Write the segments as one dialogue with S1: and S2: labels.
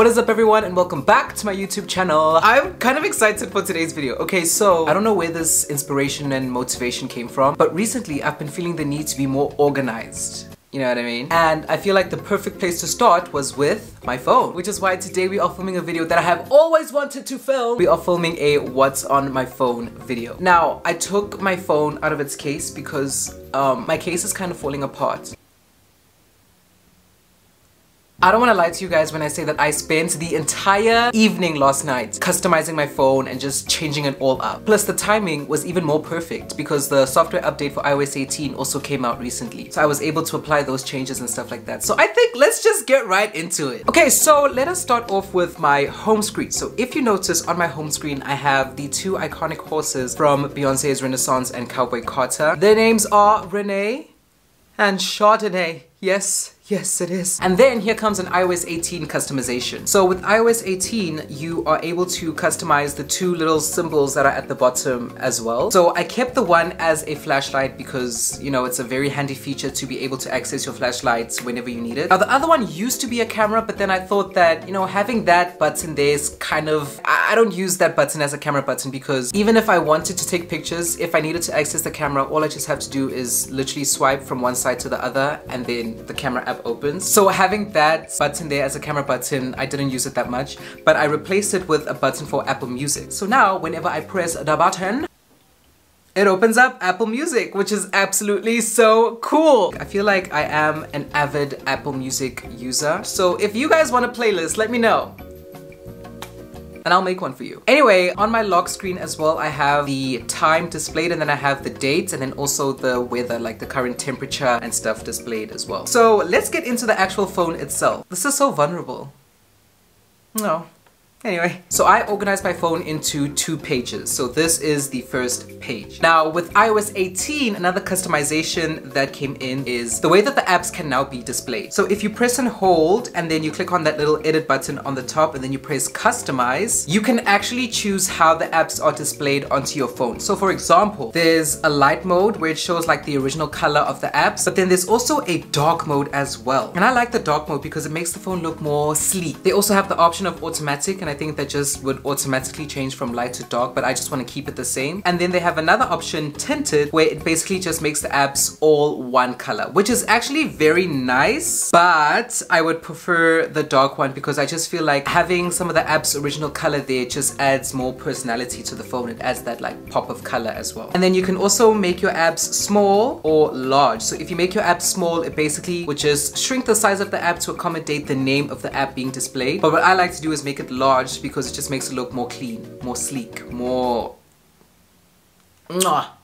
S1: What is up everyone and welcome back to my YouTube channel. I'm kind of excited for today's video. Okay, so I don't know where this inspiration and motivation came from, but recently I've been feeling the need to be more organized. You know what I mean? And I feel like the perfect place to start was with my phone, which is why today we are filming a video that I have always wanted to film. We are filming a what's on my phone video. Now, I took my phone out of its case because my case is kind of falling apart. I don't want to lie to you guys when I say that I spent the entire evening last night customizing my phone and just changing it all up. Plus the timing was even more perfect because the software update for iOS 18 also came out recently. So I was able to apply those changes and stuff like that. So I think let's just get right into it. Okay, so let us start off with my home screen. So if you notice on my home screen, I have the two iconic horses from Beyonce's Renaissance and Cowboy Carter. Their names are Renee and Chardonnay. Yes, it is. And then here comes an iOS 18 customization. So with iOS 18, you are able to customize the two little symbols that are at the bottom as well. So I kept the one as a flashlight because, you know, it's a very handy feature to be able to access your flashlights whenever you need it. Now the other one used to be a camera, but then I thought that, you know, having that button there is kind of, I don't use that button as a camera button because even if I wanted to take pictures, if I needed to access the camera, all I just have to do is literally swipe from one side to the other and then the camera app opens. So having that button there as a camera button, I didn't use it that much, but I replaced it with a button for Apple Music. So now whenever I press the button, it opens up Apple Music, which is absolutely so cool. I feel like I am an avid Apple Music user. So if you guys want a playlist, let me know and I'll make one for you. Anyway, on my lock screen as well, I have the time displayed and then I have the dates and then also the weather, like the current temperature and stuff displayed as well. So let's get into the actual phone itself. This is so vulnerable. No. Anyway, so I organized my phone into two pages. So this is the first page. Now with iOS 18, another customization that came in is the way that the apps can now be displayed. So if you press and hold and then you click on that little edit button on the top and then you press customize, you can actually choose how the apps are displayed onto your phone. So for example, there's a light mode where it shows like the original color of the apps, but then there's also a dark mode as well. And I like the dark mode because it makes the phone look more sleek. They also have the option of automatic, and I think that just would automatically change from light to dark, but I just want to keep it the same. And then they have another option, tinted, where it basically just makes the apps all one color, which is actually very nice, but I would prefer the dark one because I just feel like having some of the apps original color there just adds more personality to the phone. It adds that like pop of color as well. And then you can also make your apps small or large. So if you make your app small, it basically would just shrink the size of the app to accommodate the name of the app being displayed. But what I like to do is make it large because it just makes it look more clean, more sleek, more...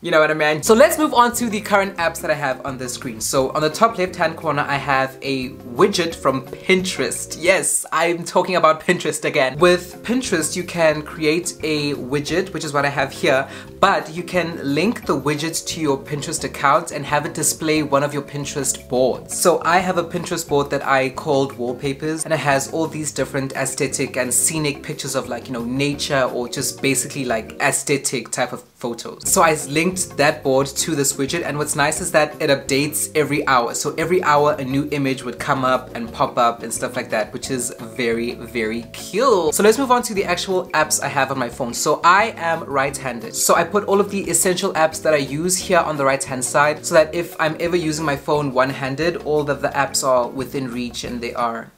S1: You know what I mean? So let's move on to the current apps that I have on the screen. So on the top left hand corner, I have a widget from Pinterest. Yes, I'm talking about Pinterest again. With Pinterest, you can create a widget, which is what I have here, but you can link the widget to your Pinterest account and have it display one of your Pinterest boards. So I have a Pinterest board that I called wallpapers, and it has all these different aesthetic and scenic pictures of like, you know, nature or just basically like aesthetic type of photos. So I linked that board to this widget, and what's nice is that it updates every hour. So every hour a new image would come up and pop up and stuff like that, which is very, very cute. So let's move on to the actual apps I have on my phone. So I am right-handed. So I put all of the essential apps that I use here on the right-hand side so that if I'm ever using my phone one-handed, all of the apps are within reach and they are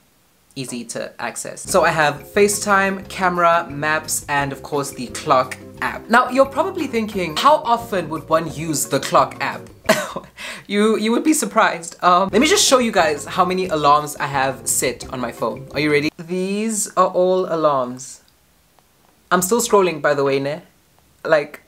S1: easy to access. So I have FaceTime, camera, maps, and of course the clock app. Now you're probably thinking, how often would one use the clock app? You would be surprised. Let me just show you guys how many alarms I have set on my phone. Are you ready? These are all alarms. I'm still scrolling, by the way, ne? Like,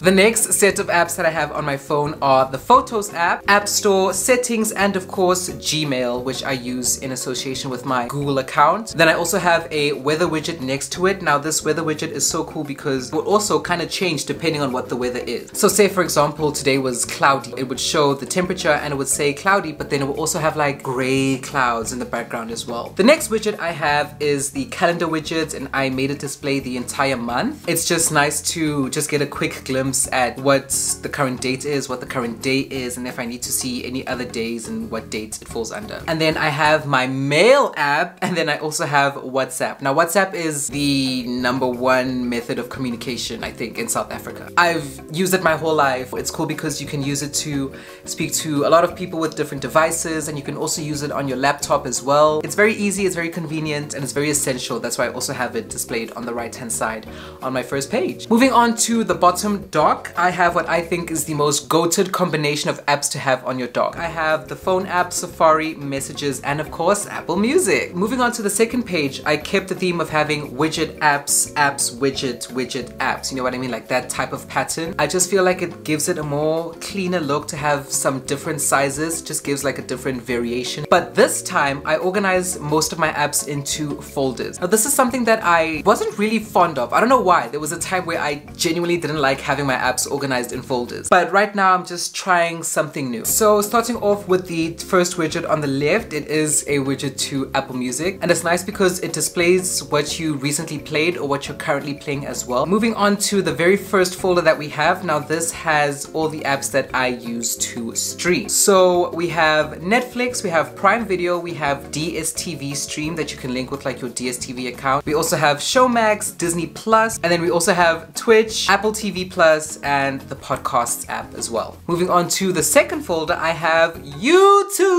S1: the next set of apps that I have on my phone are the Photos app, App Store, Settings, and of course Gmail, which I use in association with my Google account. Then I also have a weather widget next to it. Now this weather widget is so cool because it will also kind of change depending on what the weather is. So say for example today was cloudy, it would show the temperature and it would say cloudy, but then it will also have like gray clouds in the background as well. The next widget I have is the calendar widget, and I made it display the entire month. It's just nice to to just get a quick glimpse at what the current date is, what the current day is, and if I need to see any other days and what date it falls under. And then I have my mail app, and then I also have WhatsApp. Now WhatsApp is the #1 method of communication, I think, in South Africa. I've used it my whole life. It's cool because you can use it to speak to a lot of people with different devices, and you can also use it on your laptop as well. It's very easy, it's very convenient, and it's very essential. That's why I also have it displayed on the right hand side on my first page. Moving on to the bottom dock, I have what I think is the most goated combination of apps to have on your dock. I have the phone app, Safari, Messages, and of course Apple Music. Moving on to the second page, I kept the theme of having widget apps, apps, widget, widget apps. You know what I mean? Like that type of pattern. I just feel like it gives it a more cleaner look to have some different sizes, just gives like a different variation. But this time I organized most of my apps into folders. Now this is something that I wasn't really fond of. I don't know why. There was a time where I genuinely didn't like having my apps organized in folders. But right now I'm just trying something new. So starting off with the first widget on the left, it is a widget to Apple Music, and it's nice because it displays what you recently played or what you're currently playing as well. Moving on to the very first folder that we have. Now this has all the apps that I use to stream. So we have Netflix, we have Prime Video, we have DSTV Stream that you can link with like your DSTV account. We also have Showmax, Disney Plus, and then we also have Twitch, Apple TV Plus, and the Podcasts app as well. Moving on to the second folder, I have YouTube.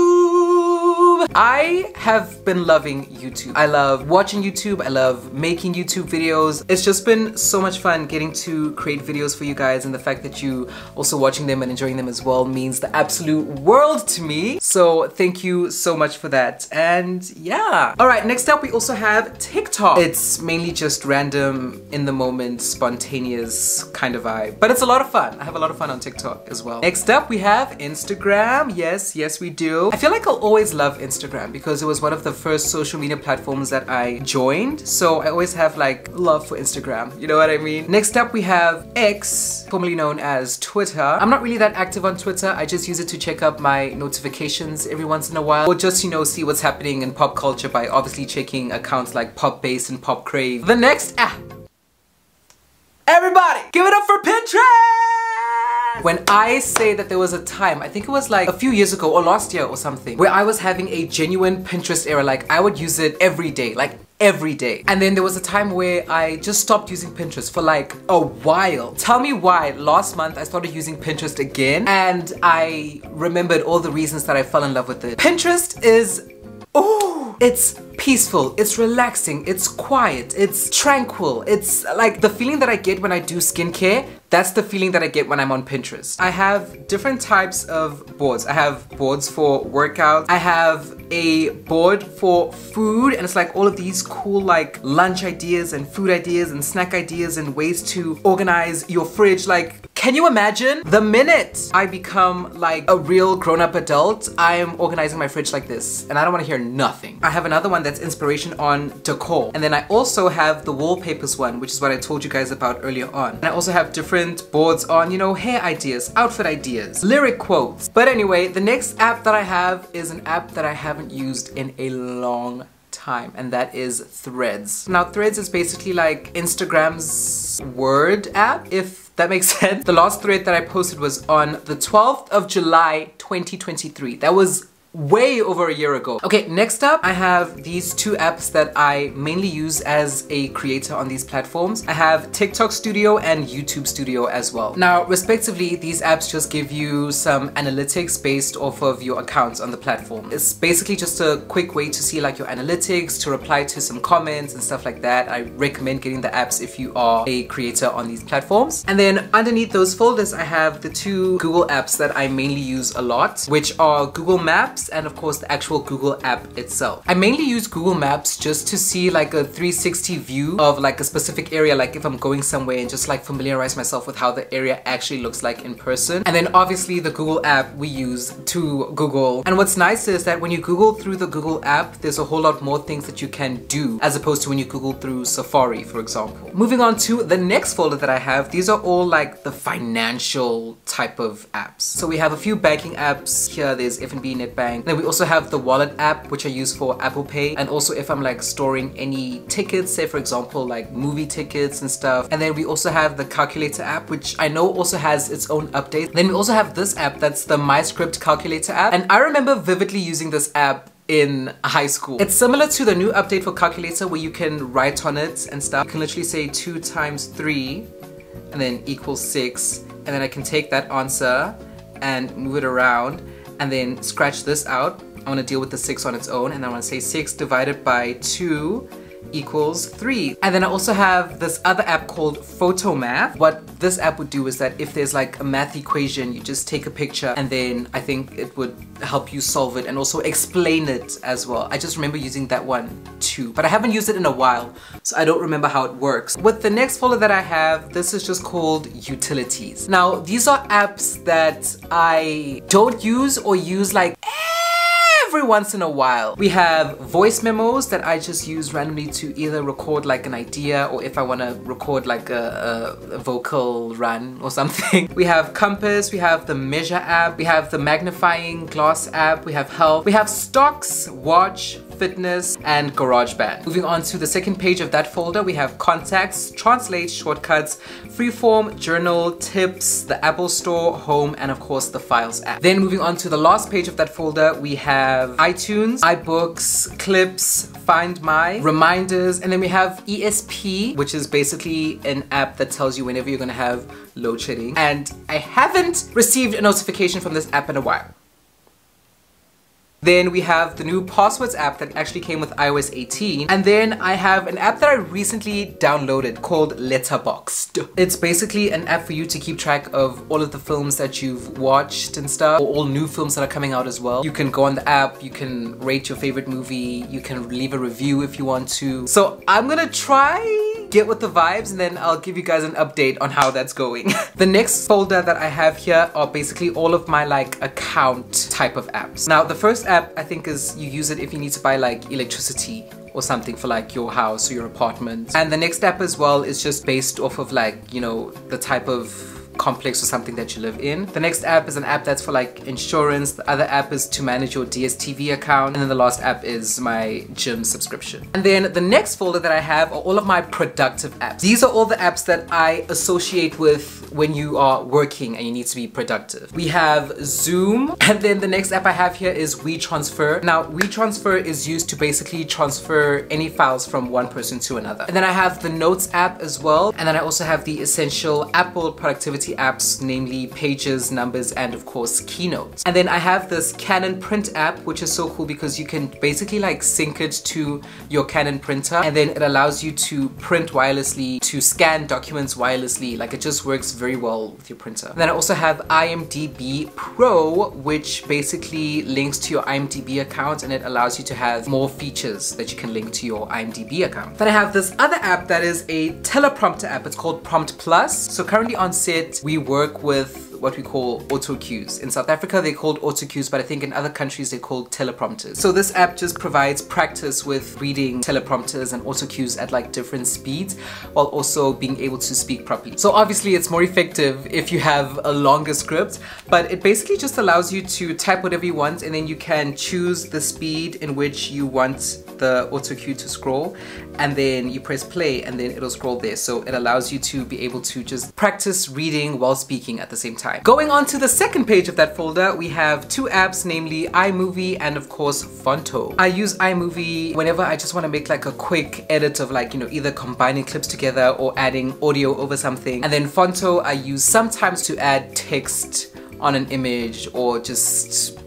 S1: I have been loving YouTube. I love watching YouTube. I love making YouTube videos. It's just been so much fun getting to create videos for you guys, and the fact that you also watching them and enjoying them as well means the absolute world to me. So thank you so much for that. And yeah. Alright, next up we also have TikTok. It's mainly just random, in the moment, spontaneous kind of vibe. But it's a lot of fun. I have a lot of fun on TikTok as well. Next up we have Instagram. Yes we do. I feel like I'll always love Instagram because it was one of the first social media platforms that I joined. So I always have like love for Instagram. You know what I mean? Next up we have X, formerly known as Twitter. I'm not really that active on Twitter. I just use it to check up my notifications every once in a while, or just, you know, see what's happening in pop culture by obviously checking accounts like Pop Base and Pop Crave. The next app, everybody give it up for Pinterest! When I say that there was a time, I think it was like a few years ago or last year or something, where I was having a genuine Pinterest era. Like I would use it every day, like every day. And then there was a time where I just stopped using Pinterest for like a while. Tell me why. Last month I started using Pinterest again, and I remembered all the reasons that I fell in love with it. Pinterest is, oh, it's peaceful, it's relaxing, it's quiet, it's tranquil. It's like the feeling that I get when I do skincare. That's the feeling that I get when I'm on Pinterest. I have different types of boards. I have boards for workouts. I have a board for food, and it's like all of these cool like lunch ideas and food ideas and snack ideas and ways to organize your fridge. Like, can you imagine? The minute I become like a real grown-up adult, I am organizing my fridge like this, and I don't want to hear nothing. I have another one that's inspiration on decor, and then I also have the wallpapers one, which is what I told you guys about earlier on. And I also have different boards on, you know, hair ideas, outfit ideas, lyric quotes. But anyway, the next app that I have is an app that I haven't used in a long time, and that is Threads. Now Threads is basically like Instagram's Word app, if that makes sense. The last thread that I posted was on the 12th of July 2023. That was way over a year ago. Okay, next up I have these two apps that I mainly use as a creator on these platforms. I have TikTok Studio and YouTube Studio as well. Now respectively, these apps just give you some analytics based off of your accounts on the platform. It's basically just a quick way to see like your analytics, to reply to some comments and stuff like that. I recommend getting the apps if you are a creator on these platforms. And then underneath those folders I have the two Google apps that I mainly use a lot, which are Google Maps and of course the actual Google app itself. I mainly use Google Maps just to see like a 360 view of like a specific area, like if I'm going somewhere, and just like familiarize myself with how the area actually looks like in person. And then obviously the Google app we use to Google. And what's nice is that when you Google through the Google app, there's a whole lot more things that you can do as opposed to when you Google through Safari, for example. Moving on to the next folder that I have, these are all like the financial type of apps. So we have a few banking apps here. There's F&B, Netbank, bank. Then we also have the wallet app, which I use for Apple Pay, and also if I'm like storing any tickets, say for example like movie tickets and stuff. And then we also have the calculator app, which I know also has its own update. Then we also have this app, that's the MyScript calculator app, and I remember vividly using this app in high school. It's similar to the new update for calculator where you can write on it and stuff. You can literally say 2 times 3 and then equals 6, and then I can take that answer and move it around and then scratch this out. I want to deal with the 6 on its own, and I want to say 6 divided by 2 equals 3. And then I also have this other app called Photomath. What this app would do is that if there's like a math equation, you just take a picture and then I think it would help you solve it and also explain it as well. I just remember using that one too, but I haven't used it in a while, so I don't remember how it works. With the next folder that I have, this is just called utilities. Now, these are apps that I don't use or use like every once in a while. We have voice memos that I just use randomly to either record like an idea or if I want to record like a vocal run or something. We have compass, we have the measure app, we have the magnifying glass app, we have help, we have stocks, watch, fitness, and GarageBand. Moving on to the second page of that folder, we have contacts, translate, shortcuts, freeform, journal, tips, the Apple Store, home, and of course the files app. Then moving on to the last page of that folder, we have iTunes, iBooks, clips, Find My, reminders, and then we have ESP, which is basically an app that tells you whenever you're gonna have load shedding. And I haven't received a notification from this app in a while. Then we have the new passwords app that actually came with iOS 18. And then I have an app that I recently downloaded called Letterboxd. It's basically an app for you to keep track of all of the films that you've watched and stuff, or all new films that are coming out as well. You can go on the app, you can rate your favorite movie, you can leave a review if you want to. So I'm gonna try get with the vibes and then I'll give you guys an update on how that's going. The next folder that I have here are basically all of my like account type of apps. Now the first app I think is you use it if you need to buy like electricity or something for like your house or your apartment. And the next app as well is just based off of like, you know, the type of complex or something that you live in. The next app is an app that's for like insurance. The other app is to manage your DSTV account. And then the last app is my gym subscription. And then the next folder that I have are all of my productive apps. These are all the apps that I associate with when you are working and you need to be productive. We have Zoom, and then the next app I have here is WeTransfer. Now WeTransfer is used to basically transfer any files from one person to another. And then I have the Notes app as well. And then I also have the essential Apple productivity apps, namely Pages, Numbers, and of course Keynote. And then I have this Canon print app, which is so cool because you can basically like sync it to your Canon printer, and then it allows you to print wirelessly, to scan documents wirelessly. Like it just works very well with your printer. And then I also have IMDb Pro, which basically links to your IMDb account, and it allows you to have more features that you can link to your IMDb account. Then I have this other app that is a teleprompter app. It's called Prompt Plus. So currently on set we work with what we call auto cues. In South Africa they're called auto cues, but I think in other countries they're called teleprompters. So this app just provides practice with reading teleprompters and auto cues at like different speeds while also being able to speak properly. So obviously it's more effective if you have a longer script, but it basically just allows you to type whatever you want, and then you can choose the speed in which you want the auto cue to scroll, and then you press play and then it'll scroll there. So it allows you to be able to just practice reading while speaking at the same time. Going on to the second page of that folder, we have two apps, namely iMovie and of course Fonto. I use iMovie whenever I just want to make like a quick edit of like, you know, either combining clips together or adding audio over something. And then Fonto I use sometimes to add text on an image or just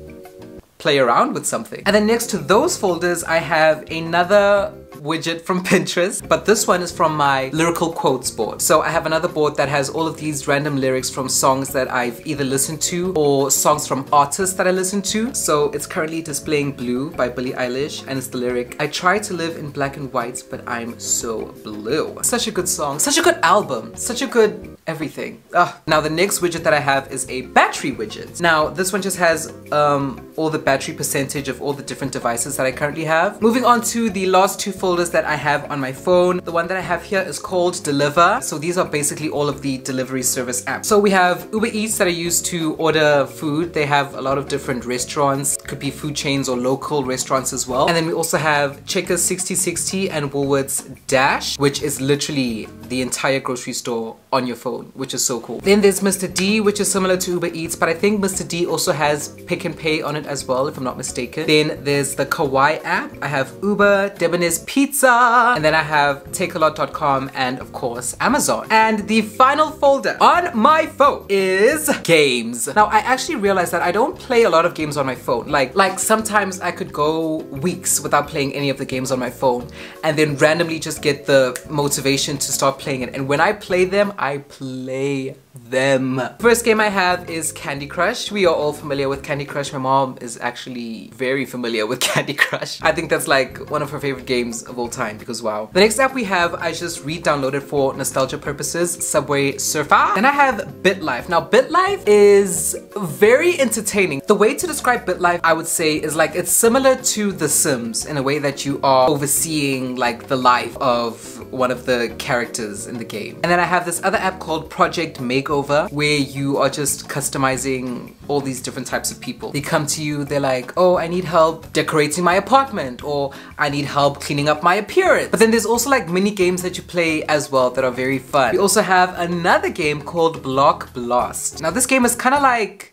S1: play around with something. And then next to those folders I have another widget from Pinterest, but this one is from my lyrical quotes board. So I have another board that has all of these random lyrics from songs that I've either listened to or songs from artists that I listen to. So it's currently displaying Blue by Billie Eilish, and it's the lyric, "I try to live in black and white, but I'm so blue." Such a good song, such a good album, such a good everything. Now the next widget that I have is a battery widget. Now this one just has all the battery percentage of all the different devices that I currently have. Moving on to the last two folders that I have on my phone. The one that I have here is called Deliver. So these are basically all of the delivery service apps. So we have Uber Eats that I use to order food. They have a lot of different restaurants, could be food chains or local restaurants as well. And then we also have Checkers 6060 and Woolworths Dash, which is literally the entire grocery store on your phone, which is so cool. Then there's Mr. D, which is similar to Uber Eats, but I think Mr. D also has Pick and Pay on it as well, if I'm not mistaken. Then there's the Kawaii app. I have Uber, Debonairs Pizza, and then I have takealot.com and of course Amazon. And the final folder on my phone is games. Now I actually realized that I don't play a lot of games on my phone. Like sometimes I could go weeks without playing any of the games on my phone and then randomly just get the motivation to start playing it. And when I play them, I play them. First game I have is Candy Crush. We are all familiar with Candy Crush. My mom is actually very familiar with Candy Crush. I think that's like one of her favorite games of all time because wow. The next app we have, I just re-downloaded for nostalgia purposes, Subway Surfer. Then I have BitLife. Now BitLife is very entertaining. The way to describe BitLife, I would say, is like it's similar to The Sims in a way that you are overseeing like the life of one of the characters in the game. And then I have this other app called Project Makeover, where you are just customizing all these different types of people. They come to you, they're like, oh, I need help decorating my apartment, or I need help cleaning up my appearance. But then there's also like mini games that you play as well that are very fun. We also have another game called Block Blast. Now this game is kind of like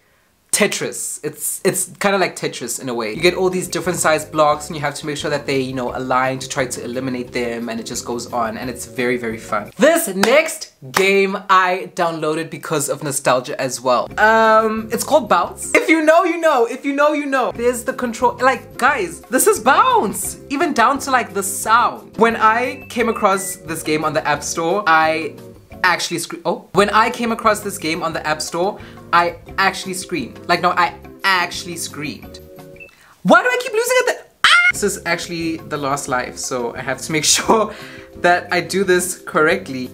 S1: Tetris. It's kind of like Tetris in a way. You get all these different sized blocks and you have to make sure that they, you know, align to try to eliminate them, and it just goes on, and it's very, very fun. This next game I downloaded because of nostalgia as well. It's called Bounce. If you know, you know. If you know, you know. There's the control, like guys, this is Bounce! Even down to like the sound. When I came across this game on the App Store, I actually screamed. Oh, when I came across this game on the App Store, I actually screamed. Like, no, I actually screamed. Why do I keep losing it? This is actually the last life, so I have to make sure that I do this correctly.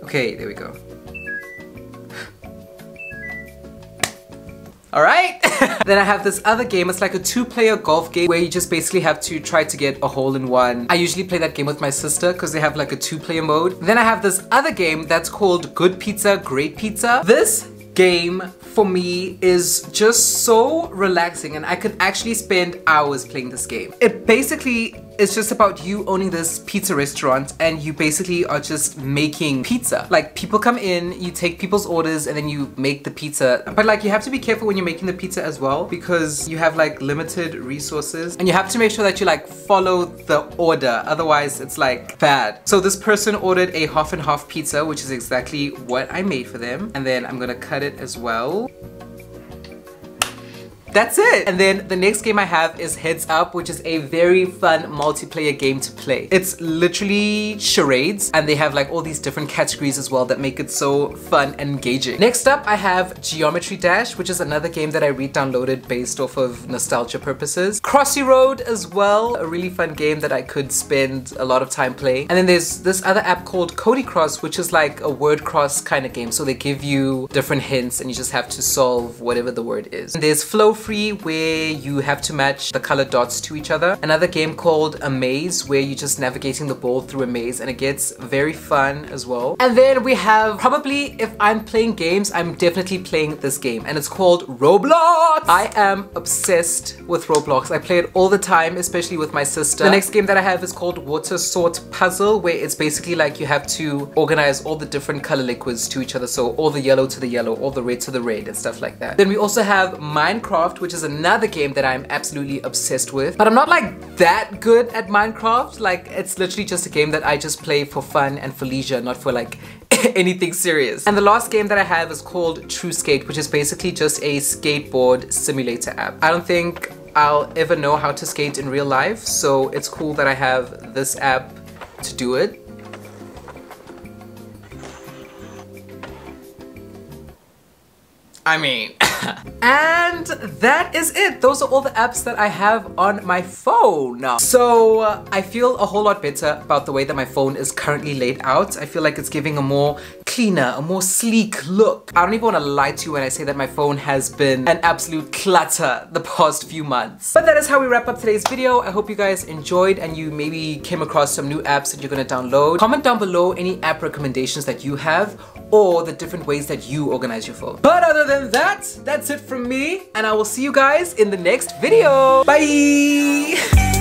S1: Okay, there we go. Alright! Then I have this other game. It's like a two-player golf game where you just basically have to try to get a hole-in-one. I usually play that game with my sister because they have like a two-player mode. Then I have this other game that's called Good Pizza, Great Pizza. This game for me is just so relaxing, and I could actually spend hours playing this game. It basically is just about you owning this pizza restaurant, and you basically are just making pizza. Like, people come in, you take people's orders, and then you make the pizza. But like, you have to be careful when you're making the pizza as well, because you have like limited resources, and you have to make sure that you like follow the order, otherwise it's like bad. So this person ordered a half and half pizza, which is exactly what I made for them, and then I'm gonna cut it as well. That's it! And then the next game I have is Heads Up, which is a very fun multiplayer game to play. It's literally charades, and they have like all these different categories as well that make it so fun and engaging. Next up, I have Geometry Dash, which is another game that I re-downloaded based off of nostalgia purposes. Crossy Road as well, a really fun game that I could spend a lot of time playing. And then there's this other app called Cody Cross, which is like a word cross kind of game. So they give you different hints and you just have to solve whatever the word is. And there's Flow Free, where you have to match the colored dots to each other. Another game called A Maze, where you're just navigating the ball through a maze, and it gets very fun as well. And then we have, probably if I'm playing games, I'm definitely playing this game, and it's called Roblox. I am obsessed with Roblox. I play it all the time, especially with my sister. The next game that I have is called Water Sort Puzzle, where it's basically like you have to organize all the different color liquids to each other. So all the yellow to the yellow, all the red to the red, and stuff like that. Then we also have Minecraft, which is another game that I'm absolutely obsessed with. But I'm not like that good at Minecraft. Like, it's literally just a game that I just play for fun and for leisure, not for like anything serious. And the last game that I have is called True Skate, which is basically just a skateboard simulator app. I don't think I'll ever know how to skate in real life, so it's cool that I have this app to do it. I mean And that is it. Those are all the apps that I have on my phone. So I feel a whole lot better about the way that my phone is currently laid out. I feel like it's giving a more cleaner, a more sleek look. I don't even want to lie to you when I say that my phone has been an absolute clutter the past few months. But that is how we wrap up today's video. I hope you guys enjoyed and you maybe came across some new apps that you're gonna download. Comment down below any app recommendations that you have or the different ways that you organize your phone. But other than that, that's it from me, and I will see you guys in the next video. Bye!